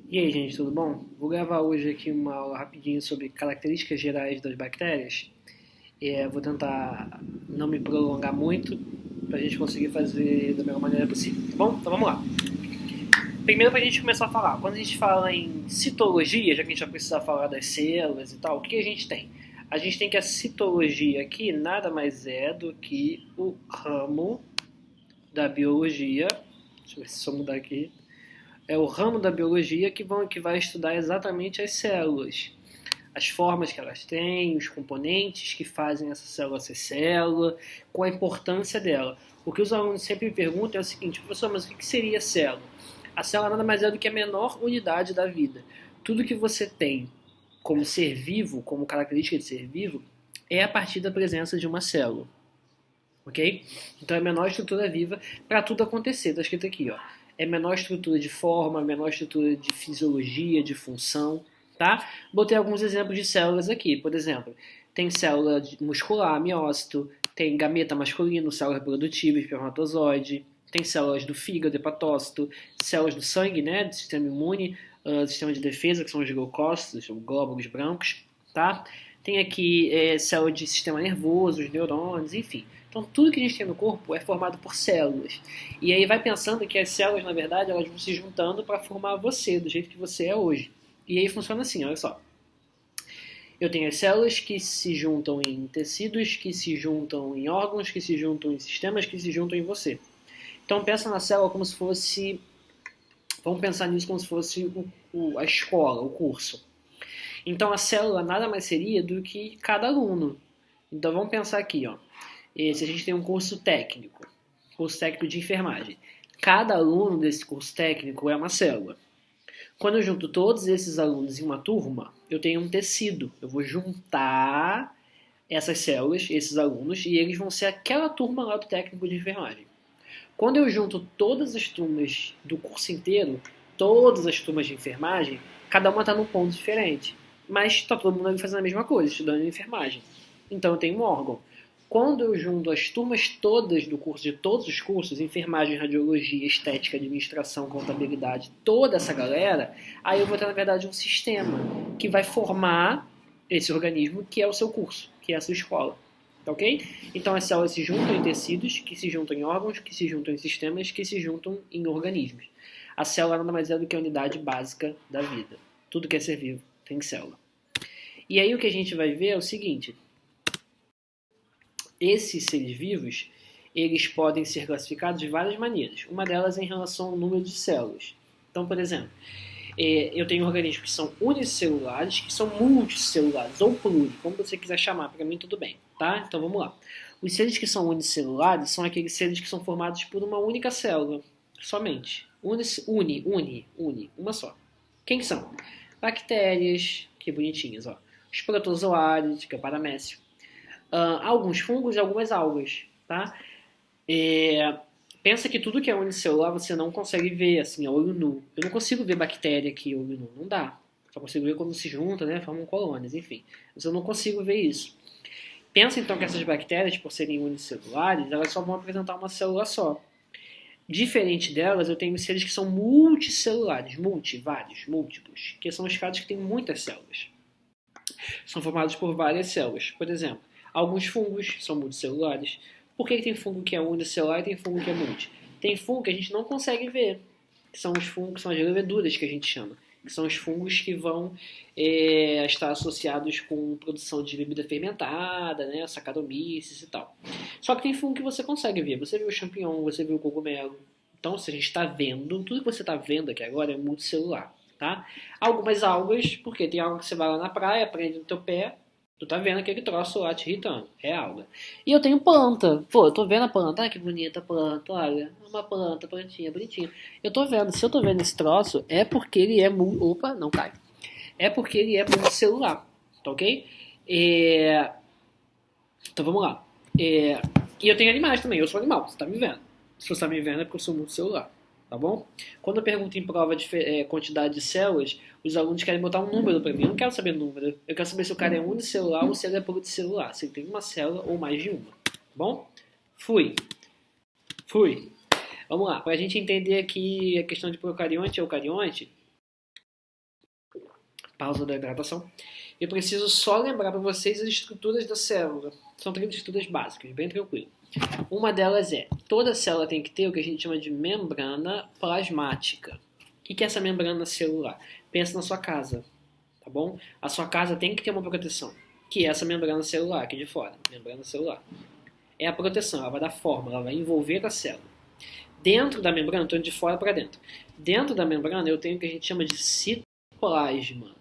E aí, gente, tudo bom? Vou gravar hoje aqui uma aula rapidinho sobre características gerais das bactérias. Vou tentar não me prolongar muito para a gente conseguir fazer da melhor maneira possível, tá bom? Então vamos lá. Primeiro, para a gente começar a falar, quando a gente fala em citologia, já que a gente vai precisar falar das células e tal, o que a gente tem? A gente tem que a citologia aqui nada mais é do que o ramo da biologia. Deixa eu ver se eu mudar aqui. É o ramo da biologia que vai estudar exatamente as células, as formas que elas têm, os componentes que fazem essa célula ser célula, com a importância dela. O que os alunos sempre me perguntam é o seguinte: professor, mas o que seria célula? A célula nada mais é do que a menor unidade da vida. Tudo que você tem como ser vivo, como característica de ser vivo, é a partir da presença de uma célula. Ok? Então é a menor estrutura viva para tudo acontecer. Está escrito aqui, ó. É menor estrutura de forma, menor estrutura de fisiologia, de função, tá? Botei alguns exemplos de células aqui. Por exemplo, tem célula muscular, miócito, tem gameta masculino, célula reprodutiva, espermatozoide, tem células do fígado, hepatócito, células do sangue, né, do sistema imune, do sistema de defesa, que são os leucócitos, ou glóbulos brancos, tá? Tem aqui célula de sistema nervoso, os neurônios, enfim. Então, tudo que a gente tem no corpo é formado por células. E aí vai pensando que as células, na verdade, elas vão se juntando para formar você, do jeito que você é hoje. E aí funciona assim, olha só. Eu tenho as células que se juntam em tecidos, que se juntam em órgãos, que se juntam em sistemas, que se juntam em você. Então pensa na célula como se fosse... Vamos pensar nisso como se fosse a escola, o curso. Então a célula nada mais seria do que cada aluno. Então vamos pensar aqui, ó. Se a gente tem um curso técnico de enfermagem. Cada aluno desse curso técnico é uma célula. Quando eu junto todos esses alunos em uma turma, eu tenho um tecido. Eu vou juntar essas células, esses alunos, e eles vão ser aquela turma lá do técnico de enfermagem. Quando eu junto todas as turmas do curso inteiro, todas as turmas de enfermagem, cada uma está num ponto diferente. Mas está todo mundo ali fazendo a mesma coisa, estudando enfermagem. Então eu tenho um órgão. Quando eu junto as turmas todas do curso, de todos os cursos, enfermagem, radiologia, estética, administração, contabilidade, toda essa galera, aí eu vou ter, na verdade, um sistema que vai formar esse organismo que é o seu curso, que é a sua escola. Tá ok? Então as células se juntam em tecidos, que se juntam em órgãos, que se juntam em sistemas, que se juntam em organismos. A célula nada mais é do que a unidade básica da vida. Tudo que é ser vivo tem célula. E aí o que a gente vai ver é o seguinte: esses seres vivos, eles podem ser classificados de várias maneiras. Uma delas é em relação ao número de células. Então, por exemplo, eu tenho organismos que são unicelulares, que são multicelulares, ou pluri, como você quiser chamar, para mim tudo bem, tá? Então vamos lá. Os seres que são unicelulares são aqueles seres que são formados por uma única célula, somente. Uma só. Quem são? Bactérias, que bonitinhas, ó. Os protozoários, que é o paramécio. Alguns fungos e algumas algas, tá? É, pensa que tudo que é unicelular você não consegue ver, assim, a olho nu. Eu não consigo ver bactéria aqui a olho nu, não dá. Só consigo ver quando se junta, né, formam colônias, enfim. Mas eu não consigo ver isso. Pensa então que essas bactérias, por serem unicelulares, elas só vão apresentar uma célula só. Diferente delas, eu tenho seres que são multicelulares, vários, múltiplos, que são os casos que têm muitas células. São formados por várias células. Por exemplo, alguns fungos são multicelulares. Por que tem fungo que é unicelular e tem fungo que é multi? Tem fungo que a gente não consegue ver, que são os fungos, que são as leveduras que a gente chama, que são os fungos que vão estar associados com produção de bebida fermentada, né, saccharomyces e tal. Só que tem fungo que você consegue ver. Você viu o champignon, você viu o cogumelo. Então, se a gente está vendo, tudo que você está vendo aqui agora é multicelular, tá? Algumas algas, porque tem alga que você vai lá na praia, prende no teu pé, tu tá vendo aquele troço lá te irritando, é alga. E eu tenho planta, pô, eu tô vendo a planta, ai que bonita a planta, olha, uma planta, plantinha, bonitinha. Eu tô vendo, se eu tô vendo esse troço, é porque ele é opa, não cai. É porque ele é multicelular, tá ok? Então vamos lá. E eu tenho animais também, eu sou animal, você tá me vendo. Se você tá me vendo é porque eu sou multicelular, tá bom? Quando eu pergunto em prova de quantidade de células, os alunos querem botar um número para mim. Eu não quero saber número, eu quero saber se o cara é unicelular ou se ele é pluricelular, se ele tem uma célula ou mais de uma, tá bom? Fui. Fui. Vamos lá, para a gente entender aqui a questão de procarionte e eucarionte, pausa da hidratação, eu preciso só lembrar para vocês as estruturas da célula. São 3 estruturas básicas, bem tranquilo. Uma delas é, toda célula tem que ter o que a gente chama de membrana plasmática. O que é essa membrana celular? Pensa na sua casa, tá bom? A sua casa tem que ter uma proteção, que é essa membrana celular aqui de fora. Membrana celular. É a proteção, ela vai dar forma, ela vai envolver a célula. Dentro da membrana, estou de fora para dentro. Dentro da membrana eu tenho o que a gente chama de citoplasma.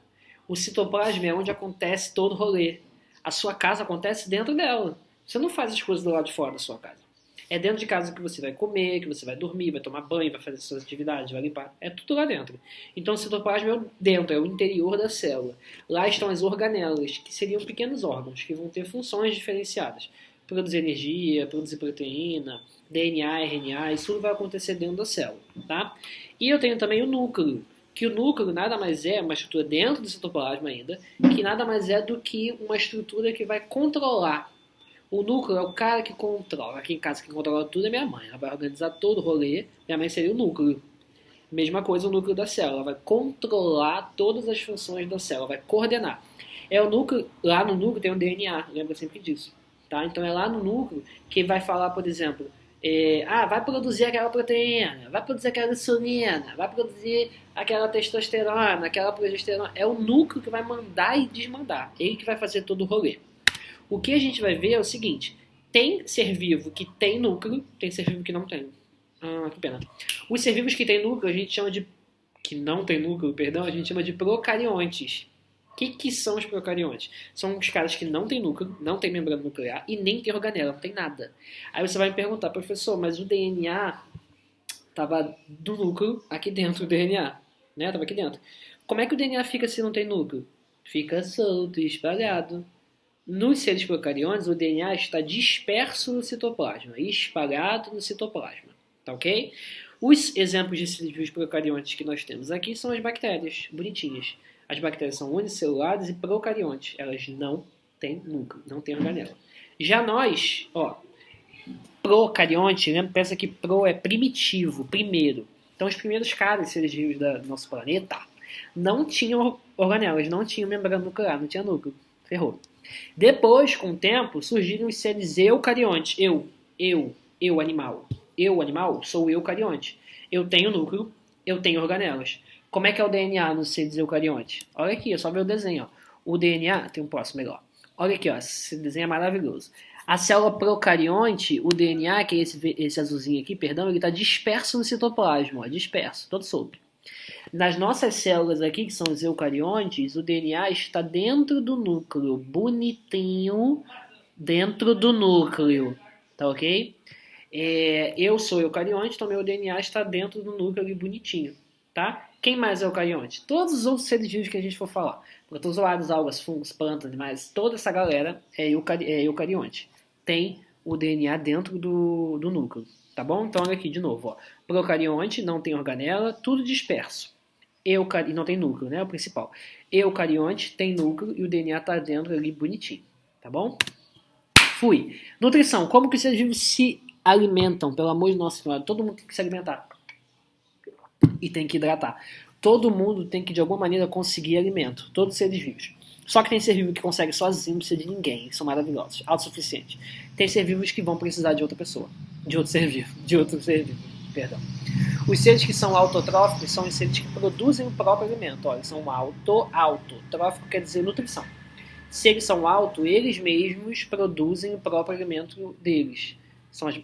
O citoplasma é onde acontece todo o rolê. A sua casa acontece dentro dela. Você não faz as coisas do lado de fora da sua casa. É dentro de casa que você vai comer, que você vai dormir, vai tomar banho, vai fazer suas atividades, vai limpar. É tudo lá dentro. Então o citoplasma é o dentro, é o interior da célula. Lá estão as organelas, que seriam pequenos órgãos, que vão ter funções diferenciadas. Produzir energia, produzir proteína, DNA, RNA, isso tudo vai acontecer dentro da célula. Tá? E eu tenho também o núcleo, que o núcleo nada mais é uma estrutura dentro do citoplasma ainda, que nada mais é do que uma estrutura que vai controlar. O núcleo é o cara que controla. Aqui em casa quem controla tudo é minha mãe. Ela vai organizar todo o rolê. Minha mãe seria o núcleo. Mesma coisa o núcleo da célula. Ela vai controlar todas as funções da célula. Vai coordenar. É o núcleo, lá no núcleo tem o DNA. Lembra sempre disso. Tá? Então é lá no núcleo que vai falar, por exemplo, vai produzir aquela proteína, vai produzir aquela insulina, vai produzir aquela testosterona, aquela progesterona. É o núcleo que vai mandar e desmandar. Ele que vai fazer todo o rolê. O que a gente vai ver é o seguinte, tem ser vivo que tem núcleo, tem ser vivo que não tem. Que pena. Os ser vivos que tem núcleo, a gente chama de... que não tem núcleo, perdão, a gente chama de procariontes. O que são os procariontes? São os caras que não tem núcleo, não tem membrana nuclear e nem tem organela, não tem nada. Aí você vai me perguntar, professor, mas o DNA estava do núcleo aqui dentro do DNA, né? Estava aqui dentro. Como é que o DNA fica se não tem núcleo? Fica solto, espalhado. Nos seres procariontes, o DNA está disperso no citoplasma, espalhado no citoplasma, tá ok? Os exemplos de seres vivos procariontes que nós temos aqui são as bactérias, bonitinhas. As bactérias são unicelulares e procariontes, elas não têm núcleo, não têm organela. Já nós, procarionte, né? Pensa que pro é primitivo, primeiro. Então os primeiros caras, seres vivos do nosso planeta, não tinham organelas, não tinham membrana nuclear, não tinha núcleo, ferrou. Depois, com o tempo, surgiram os seres eucariontes. Eu, animal. Eu, animal, sou eucarionte. Eu tenho núcleo, eu tenho organelas. Como é que é o DNA nos seres eucariontes? Olha aqui, é só ver o desenho. Ó. O DNA, tem um próximo melhor. Olha aqui, ó, esse desenho é maravilhoso. A célula procarionte, o DNA, que é esse azulzinho aqui, perdão, ele está disperso no citoplasma, ó, disperso, todo solto. Nas nossas células aqui, que são os eucariontes, o DNA está dentro do núcleo, bonitinho, dentro do núcleo, tá ok? Eu sou eucarionte, então meu DNA está dentro do núcleo ali, bonitinho, tá? Quem mais é eucarionte? Todos os outros seres vivos que a gente for falar. Protozoários, algas, fungos, plantas, animais, toda essa galera é eucarionte. Tem o DNA dentro do núcleo, tá bom? Então olha aqui de novo, ó. Procarionte, não tem organela, tudo disperso. E não tem núcleo, né? É o principal. Eucarionte tem núcleo e o DNA tá dentro ali bonitinho, tá bom? Fui. Nutrição. Como que os seres vivos se alimentam? Pelo amor de Nossa Senhora. Todo mundo tem que se alimentar. E tem que hidratar. Todo mundo tem que, de alguma maneira, conseguir alimento. Todos os seres vivos. Só que tem ser vivo que consegue sozinho, não precisa de ninguém. São maravilhosos. Autossuficientes. Tem ser vivos que vão precisar de outra pessoa. De outro ser vivo. Perdão. Os seres que são autotróficos são os seres que produzem o próprio alimento. Olha, são autotrófico quer dizer nutrição. Se eles são eles mesmos produzem o próprio alimento deles.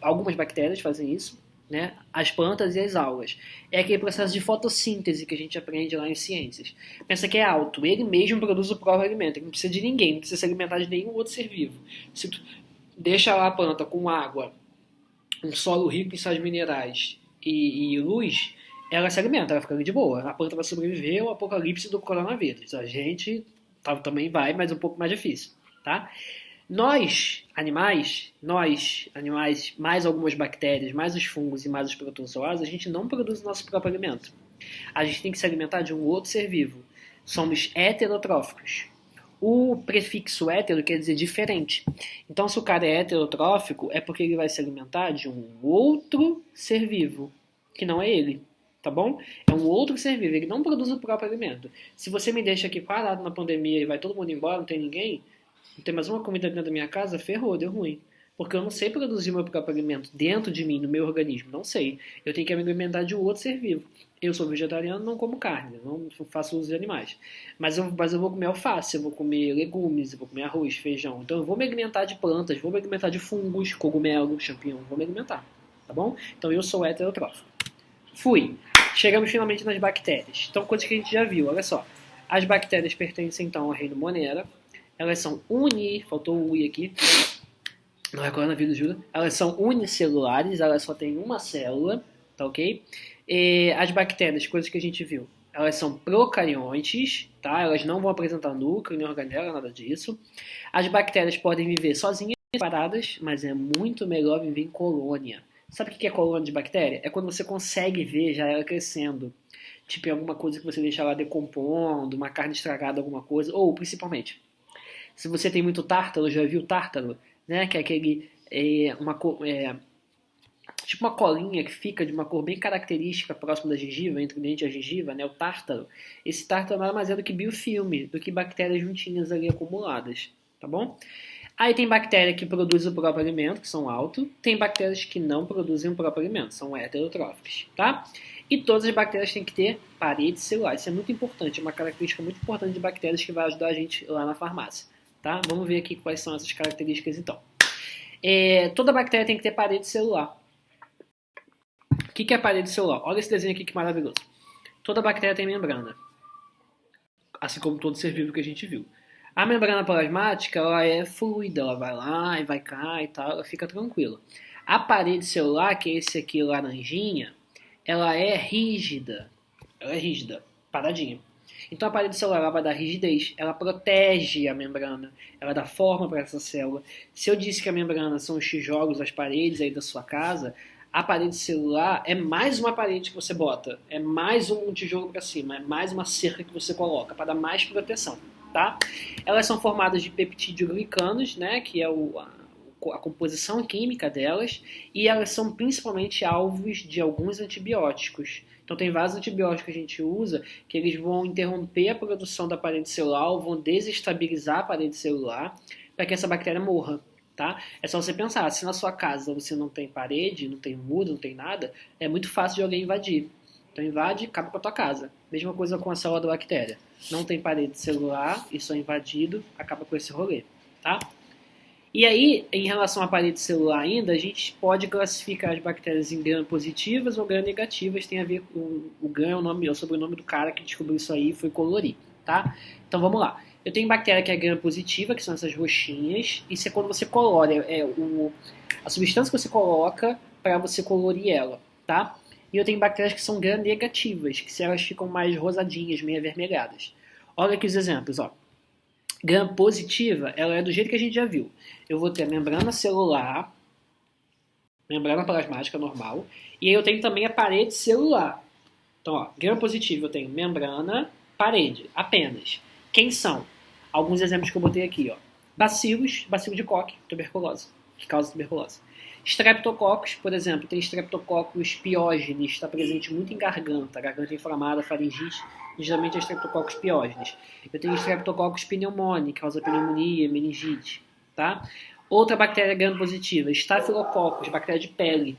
Algumas bactérias fazem isso, né? As plantas e as algas. É aquele processo de fotossíntese que a gente aprende lá em ciências. Pensa que é ele mesmo produz o próprio alimento. Ele não precisa de ninguém, não precisa se alimentar de nenhum outro ser vivo. Se tu deixa lá a planta com água, um solo rico em sais minerais e luz, ela se alimenta, ela fica de boa. A planta vai sobreviver ao apocalipse do coronavírus. A gente também vai, mas um pouco mais difícil, tá? Nós, animais, mais algumas bactérias, mais os fungos e mais os protozoários, a gente não produz o nosso próprio alimento. A gente tem que se alimentar de um outro ser vivo. Somos heterotróficos. O prefixo hétero quer dizer diferente. Então, se o cara é heterotrófico, é porque ele vai se alimentar de um outro ser vivo, que não é ele. tá bom? É um outro ser vivo, ele não produz o próprio alimento. Se você me deixa aqui parado na pandemia e vai todo mundo embora, não tem ninguém, não tem mais uma comida dentro da minha casa, ferrou, deu ruim. Porque eu não sei produzir o meu próprio alimento dentro de mim, no meu organismo, não sei. Eu tenho que me alimentar de um outro ser vivo. Eu sou vegetariano, não como carne, não faço uso de animais. Mas eu vou comer alface, eu vou comer legumes, eu vou comer arroz, feijão. Então eu vou me alimentar de plantas, vou me alimentar de fungos, cogumelo, champignon, vou me alimentar, tá bom? Então eu sou heterotrófico. Fui. Chegamos finalmente nas bactérias. Então, coisas que a gente já viu, olha só. As bactérias pertencem então ao reino Monera. Elas são faltou o I aqui, não é coronavírus, jura? Elas são unicelulares, elas só têm uma célula, tá ok? E as bactérias, coisas que a gente viu, elas são procariontes, tá? Elas não vão apresentar núcleo, nem organela, nada disso. As bactérias podem viver sozinhas, separadas, mas é muito melhor viver em colônia. Sabe o que é colônia de bactéria? É quando você consegue ver já ela crescendo. Tipo, em alguma coisa que você deixa ela decompondo, uma carne estragada, alguma coisa. Ou, principalmente, se você tem muito tártaro, já viu tártaro? Né? Que é aquele... tipo uma colinha que fica de uma cor bem característica próximo da gengiva, entre o dente e a gengiva, né? O tártaro. Esse tártaro nada mais é do que biofilme, do que bactérias juntinhas ali acumuladas. Tá bom? Aí tem bactéria que produz o próprio alimento, que são auto. Tem bactérias que não produzem o próprio alimento, são heterotróficas, tá? E todas as bactérias têm que ter parede celular. Isso é muito importante, é uma característica muito importante de bactérias que vai ajudar a gente lá na farmácia, tá? Vamos ver aqui quais são essas características então. Toda bactéria tem que ter parede celular. O que é parede celular? Olha esse desenho aqui que maravilhoso. Toda bactéria tem membrana, assim como todo ser vivo que a gente viu. A membrana plasmática, ela é fluida, ela vai lá e vai cá e tal, ela fica tranquila. A parede celular, que é esse aqui laranjinha, ela é rígida. Ela é rígida, paradinha. Então a parede celular ela vai dar rigidez, ela protege a membrana, ela dá forma para essa célula. Se eu disse que a membrana são os tijolos, as paredes aí da sua casa, a parede celular é mais uma parede que você bota, é mais um tijolo para cima, é mais uma cerca que você coloca para dar mais proteção, tá? Elas são formadas de peptidoglicanos, né, que é a composição química delas, e elas são principalmente alvos de alguns antibióticos. Então tem vários antibióticos que a gente usa que eles vão interromper a produção da parede celular, ou vão desestabilizar a parede celular para que essa bactéria morra. Tá? É só você pensar, se na sua casa você não tem parede, não tem muro, não tem nada, é muito fácil de alguém invadir. Então invade, acaba com a tua casa. Mesma coisa com a célula da bactéria. Não tem parede celular, isso é invadido, acaba com esse rolê. Tá? E aí, em relação à parede celular ainda, a gente pode classificar as bactérias em gram-positivas ou gram-negativas. Tem a ver com o gram, é o sobrenome do cara que descobriu isso aí, foi colorir. Tá? Então vamos lá. Eu tenho bactéria que é gram-positiva, que são essas roxinhas. Isso é quando você colore, a substância que você coloca para você colorir ela, tá? E eu tenho bactérias que são gram-negativas, que elas ficam mais rosadinhas, meio avermelhadas. Olha aqui os exemplos, ó. Gram-positiva, ela é do jeito que a gente já viu. Eu vou ter a membrana celular, membrana plasmática normal, e aí eu tenho também a parede celular. Então, ó, gram-positivo eu tenho membrana, parede, apenas. Quem são? Alguns exemplos que eu botei aqui, ó. Bacilo de Koch, tuberculose, que causa tuberculose. Streptococcus, por exemplo, tem Streptococcus pyogenes, está presente muito em garganta inflamada, faringite, geralmente é Streptococcus pyogenes. Eu tenho Streptococcus pneumoniae, que causa pneumonia, meningite, tá? Outra bactéria gram-positiva, Staphylococcus, bactéria de pele,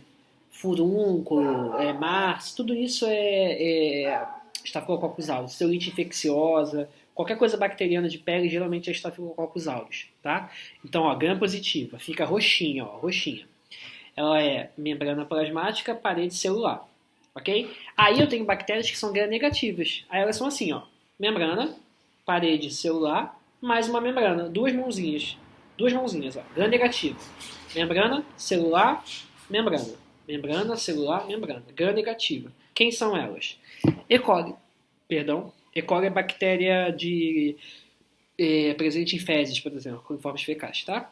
furúnculo, Mars, tudo isso é Staphylococcus aureus, celulite infecciosa, qualquer coisa bacteriana de pele geralmente é Staphylococcus aureus, tá? Então, ó, gram-positiva, fica roxinha, ó, roxinha. Ela é membrana plasmática, parede celular, ok? Aí eu tenho bactérias que são gram-negativas. Aí elas são assim, ó, membrana, parede celular, mais uma membrana, duas mãozinhas, ó, gram-negativo. Membrana, celular, membrana. Membrana, celular, membrana. Gram-negativa. Quem são elas? E. coli, E. coli é bactéria presente em fezes, por exemplo, coliformes fecais, tá?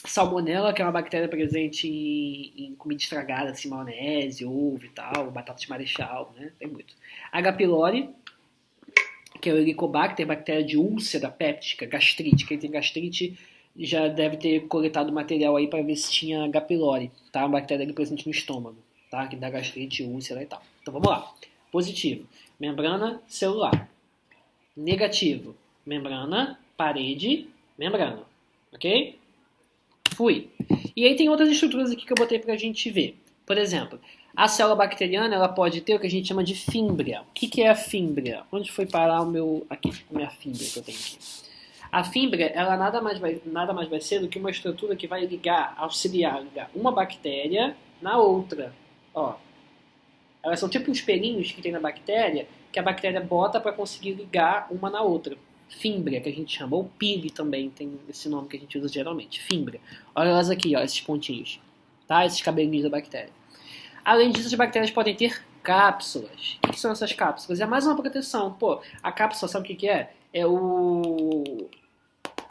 Salmonella, que é uma bactéria presente em comida estragada, assim, maionese, ovo e tal, batata de marechal, né? Tem muito. H. pylori, que é o Helicobacter, bactéria de úlcera péptica, gastrite. Quem tem gastrite já deve ter coletado material aí para ver se tinha H. pylori, tá? Uma bactéria ali presente no estômago. tá? Que dá gastrite, úlcera e tal. Então vamos lá. Positivo, membrana celular. Negativo, membrana, parede, membrana. Ok? Fui. E aí tem outras estruturas aqui que eu botei pra gente ver. Por exemplo, a célula bacteriana ela pode ter o que a gente chama de fímbria. O que é a fímbria? Onde foi parar o meu... Aqui, a minha fímbria que eu tenho aqui. A fímbria, ela nada mais vai ser do que uma estrutura que vai auxiliar uma bactéria na outra. Ó, elas são tipo uns pelinhos que tem na bactéria, que a bactéria bota para conseguir ligar uma na outra. Fímbria, que a gente chama, ou pili também, tem esse nome que a gente usa geralmente, fímbria. Olha elas aqui, ó, esses pontinhos, tá? Esses cabelinhos da bactéria. Além disso, as bactérias podem ter cápsulas. O que são essas cápsulas? É mais uma proteção. Pô, a cápsula, sabe o que é? É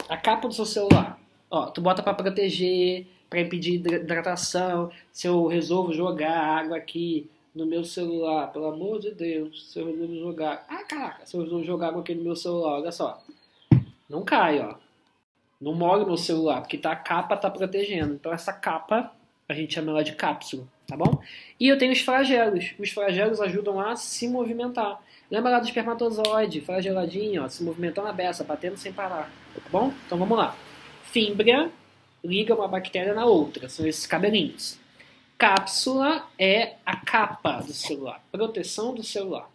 a capa do seu celular. Ó, tu bota para proteger, para impedir hidratação. Se eu resolvo jogar água aqui no meu celular, pelo amor de Deus, se eu resolvo jogar... Ah, caraca, se eu resolvo jogar água aqui no meu celular, olha só. Não cai, ó. Não molha o meu celular, porque a capa tá protegendo. Então essa capa, a gente chama ela de cápsula, tá bom? E eu tenho os flagelos. Os flagelos ajudam a se movimentar. Lembra lá do espermatozoide, flageladinho, ó, se movimentando a beça, batendo sem parar, tá bom? Então vamos lá. Fímbria liga uma bactéria na outra, são esses cabelinhos. Cápsula é a capa do celular, proteção do celular.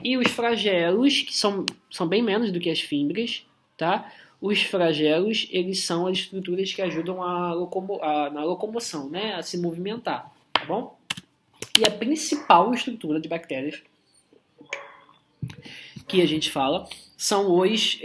E os flagelos, que são bem menos do que as fímbrias, tá? Os flagelos, eles são as estruturas que ajudam na locomoção, né? A se movimentar, tá bom? E a principal estrutura de bactérias que a gente fala são os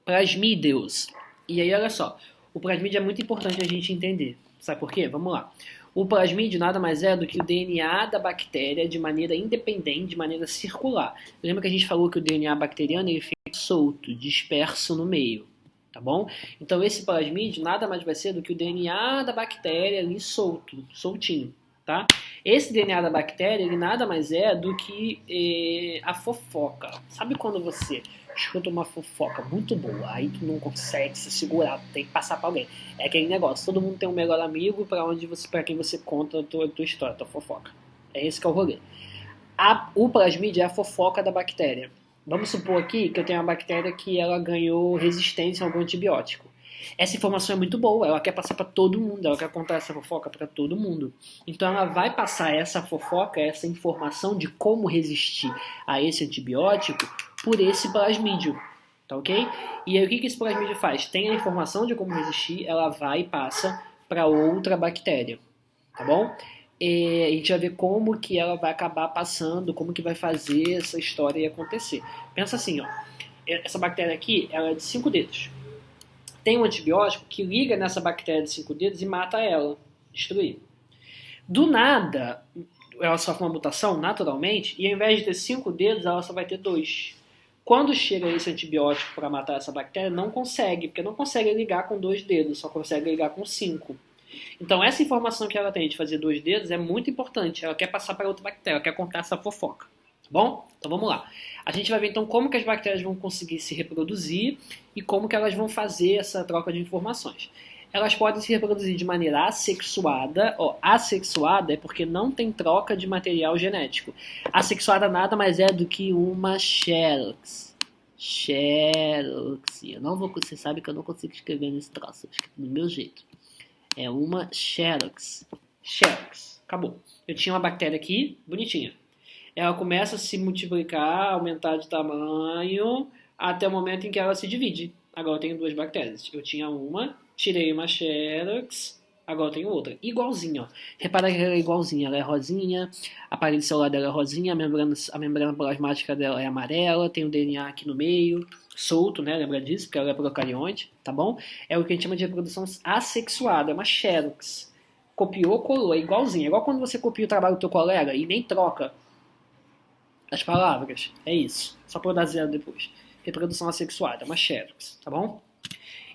plasmídeos. E aí, olha só, o plasmídio é muito importante a gente entender. Sabe por quê? Vamos lá. O plasmídio nada mais é do que o DNA da bactéria de maneira independente, de maneira circular. Lembra que a gente falou que o DNA bacteriano ele fica solto, disperso no meio, tá bom? Então esse plasmídio nada mais vai ser do que o DNA da bactéria ali solto, soltinho, tá? Esse DNA da bactéria ele nada mais é do que a fofoca. Sabe quando você escuta uma fofoca muito boa, aí tu não consegue se segurar, tem que passar pra alguém. É aquele negócio, todo mundo tem um melhor amigo para quem você conta a tua história, a tua fofoca. É esse que é o rolê. O plasmídio é a fofoca da bactéria. Vamos supor aqui que eu tenho uma bactéria que ela ganhou resistência a algum antibiótico. Essa informação é muito boa, ela quer passar para todo mundo, ela quer contar essa fofoca para todo mundo. Então ela vai passar essa fofoca, essa informação de como resistir a esse antibiótico por esse plasmídio, tá ok? E aí o que esse plasmídio faz? Tem a informação de como resistir, ela vai e passa para outra bactéria, tá bom? A gente vai ver como que ela vai acabar passando, como que vai fazer essa história acontecer. Pensa assim, ó, essa bactéria aqui, ela é de 5 dedos. Tem um antibiótico que liga nessa bactéria de 5 dedos e mata ela, destruir. Do nada, ela sofre uma mutação naturalmente e ao invés de ter 5 dedos, ela só vai ter 2. Quando chega esse antibiótico para matar essa bactéria, não consegue, porque não consegue ligar com 2 dedos, só consegue ligar com 5. Então essa informação que ela tem de fazer 2 dedos é muito importante. Ela quer passar para outra bactéria, ela quer contar essa fofoca. Tá bom? Então vamos lá. A gente vai ver então como que as bactérias vão conseguir se reproduzir e como que elas vão fazer essa troca de informações. Elas podem se reproduzir de maneira assexuada. Assexuada é porque não tem troca de material genético. Assexuada nada mais é do que uma Xerox. Xerox. Você sabe que eu não consigo escrever nesse troço, do meu jeito. É uma Xerox. Xerox. Acabou. Eu tinha uma bactéria aqui, bonitinha. Ela começa a se multiplicar, aumentar de tamanho, até o momento em que ela se divide. Agora eu tenho 2 bactérias. Eu tinha uma, tirei uma Xerox, agora eu tenho outra. Igualzinha, ó. Repara que ela é igualzinha. Ela é rosinha, a parede celular dela é rosinha, a membrana plasmática dela é amarela, tem o DNA aqui no meio, solto, né? Lembra disso? Porque ela é procarionte, tá bom? É o que a gente chama de reprodução assexuada, é uma Xerox. Copiou, colou, é igualzinha. É igual quando você copia o trabalho do teu colega e nem troca as palavras. É isso. Só para eu dar zero depois. Reprodução assexuada, uma Xerox, tá bom?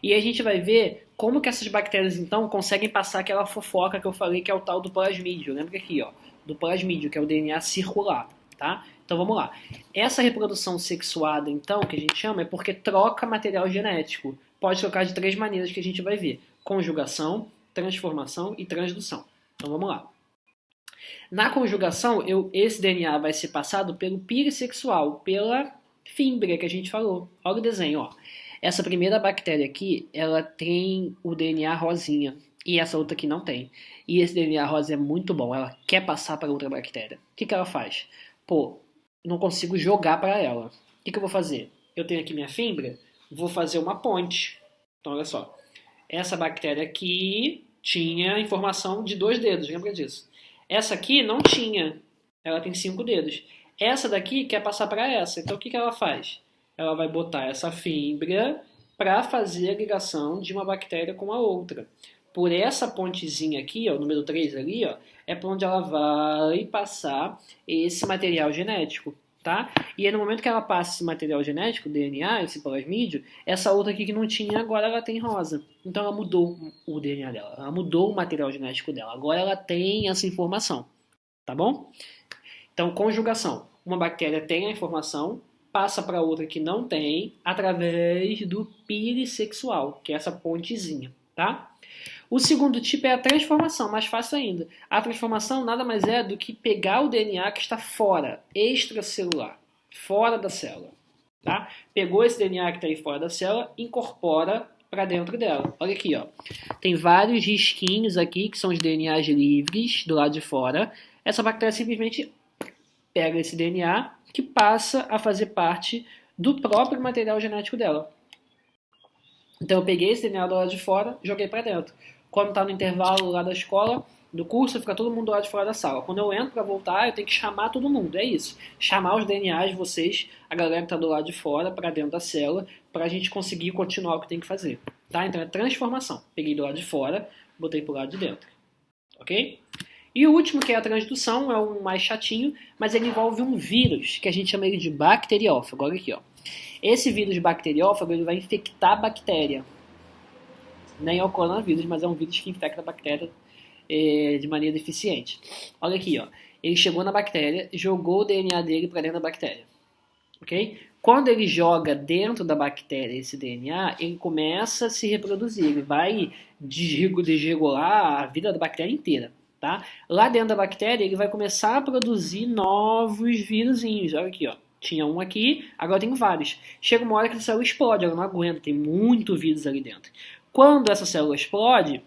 E aí a gente vai ver como que essas bactérias, então, conseguem passar aquela fofoca que eu falei que é o tal do plasmídio. Lembra aqui, ó, do plasmídio, que é o DNA circular, tá? Então vamos lá. Essa reprodução sexuada, então, que a gente chama, é porque troca material genético. Pode trocar de 3 maneiras que a gente vai ver. Conjugação, transformação e transdução. Então vamos lá. Na conjugação, esse DNA vai ser passado pelo pirissexual, pela fímbria que a gente falou. Olha o desenho, ó. Essa primeira bactéria aqui, ela tem o DNA rosinha e essa outra aqui não tem. E esse DNA rosa é muito bom, ela quer passar para outra bactéria. O que ela faz? Pô, não consigo jogar para ela. O que eu vou fazer? Eu tenho aqui minha fímbria, vou fazer uma ponte. Então, olha só. Essa bactéria aqui tinha informação de 2 dedos, lembra disso? Essa aqui não tinha, ela tem 5 dedos. Essa daqui quer passar para essa, então o que ela faz? Ela vai botar essa fímbria para fazer a ligação de uma bactéria com a outra. Por essa pontezinha aqui, ó, o número 3 ali, ó, é por onde ela vai passar esse material genético. Tá? E aí, no momento que ela passa esse material genético, DNA, esse plasmídio, essa outra aqui que não tinha, agora ela tem rosa. Então ela mudou o DNA dela, ela mudou o material genético dela. Agora ela tem essa informação, tá bom? Então, conjugação. Uma bactéria tem a informação, passa para outra que não tem, através do pirissexual, que é essa pontezinha, tá? O segundo tipo é a transformação, mais fácil ainda. A transformação nada mais é do que pegar o DNA que está fora, extracelular, fora da célula. Tá? Pegou esse DNA que está aí fora da célula, incorpora para dentro dela. Olha aqui, ó. Tem vários risquinhos aqui que são os DNAs livres do lado de fora. Essa bactéria simplesmente pega esse DNA que passa a fazer parte do próprio material genético dela. Então eu peguei esse DNA do lado de fora, joguei para dentro. Quando está no intervalo lá da escola, do curso, fica todo mundo do lado de fora da sala. Quando eu entro para voltar, eu tenho que chamar todo mundo. É isso. Chamar os DNAs de vocês, a galera que está do lado de fora, para dentro da célula, para a gente conseguir continuar o que tem que fazer. Tá? Então é transformação. Peguei do lado de fora, botei para o lado de dentro. Ok? E o último, que é a transdução, é o mais chatinho, mas ele envolve um vírus, que a gente chama ele de bacteriófago. Olha aqui, ó. Esse vírus bacteriófago ele vai infectar a bactéria. Nem é o coronavírus, mas é um vírus que infecta a bactéria de maneira eficiente. Olha aqui, ó. Ele chegou na bactéria, jogou o DNA dele para dentro da bactéria. Ok? Quando ele joga dentro da bactéria esse DNA, ele começa a se reproduzir. Ele vai desregular a vida da bactéria inteira. Tá? Lá dentro da bactéria, ele vai começar a produzir novos vírusinhos. Olha aqui, ó. Tinha um aqui, agora tem vários. Chega uma hora que a célula explode, ela não aguenta, tem muito vírus ali dentro. Quando essa célula explode,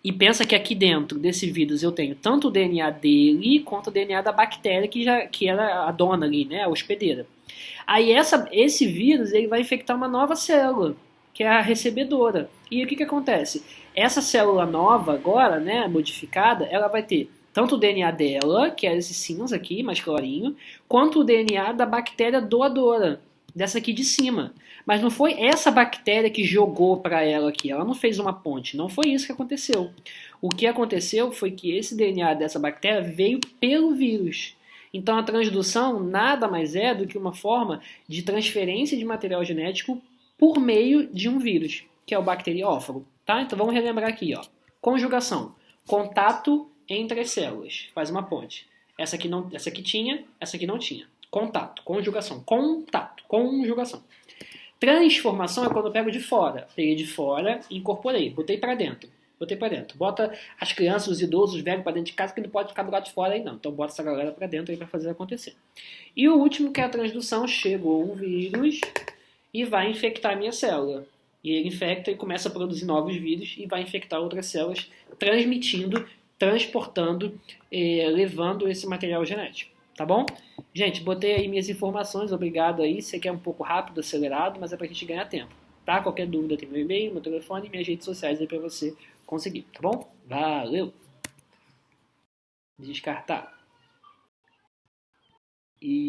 e pensa que aqui dentro desse vírus eu tenho tanto o DNA dele quanto o DNA da bactéria que era a dona ali, né, a hospedeira. Aí esse vírus ele vai infectar uma nova célula, que é a recebedora. E o que acontece? Essa célula nova agora, né, modificada, ela vai ter tanto o DNA dela, que é esse cinza aqui, mais clarinho, quanto o DNA da bactéria doadora, dessa aqui de cima. Mas não foi essa bactéria que jogou para ela aqui, ela não fez uma ponte, não foi isso que aconteceu. O que aconteceu foi que esse DNA dessa bactéria veio pelo vírus. Então a transdução nada mais é do que uma forma de transferência de material genético por meio de um vírus, que é o bacteriófago. Tá? Então vamos relembrar aqui. Ó. Conjugação. Contato entre as células. Faz uma ponte. Essa aqui tinha, essa aqui não tinha. Contato, conjugação. Contato, conjugação. Transformação é quando eu pego de fora. Peguei de fora e incorporei. Botei para dentro. Botei para dentro. Bota as crianças, os idosos, os velhos para dentro de casa, que não pode ficar do lado de fora aí não. Então bota essa galera para dentro aí para fazer acontecer. E o último, que é a transdução, chegou um vírus e vai infectar a minha célula. E ele infecta e começa a produzir novos vírus e vai infectar outras células, transmitindo, transportando, levando esse material genético. Tá bom? Gente, botei aí minhas informações, obrigado aí. Sei que é um pouco rápido, acelerado, mas é pra gente ganhar tempo. Tá? Qualquer dúvida tem meu e-mail, meu telefone e minhas redes sociais aí pra você conseguir, tá bom? Valeu! Descartar. E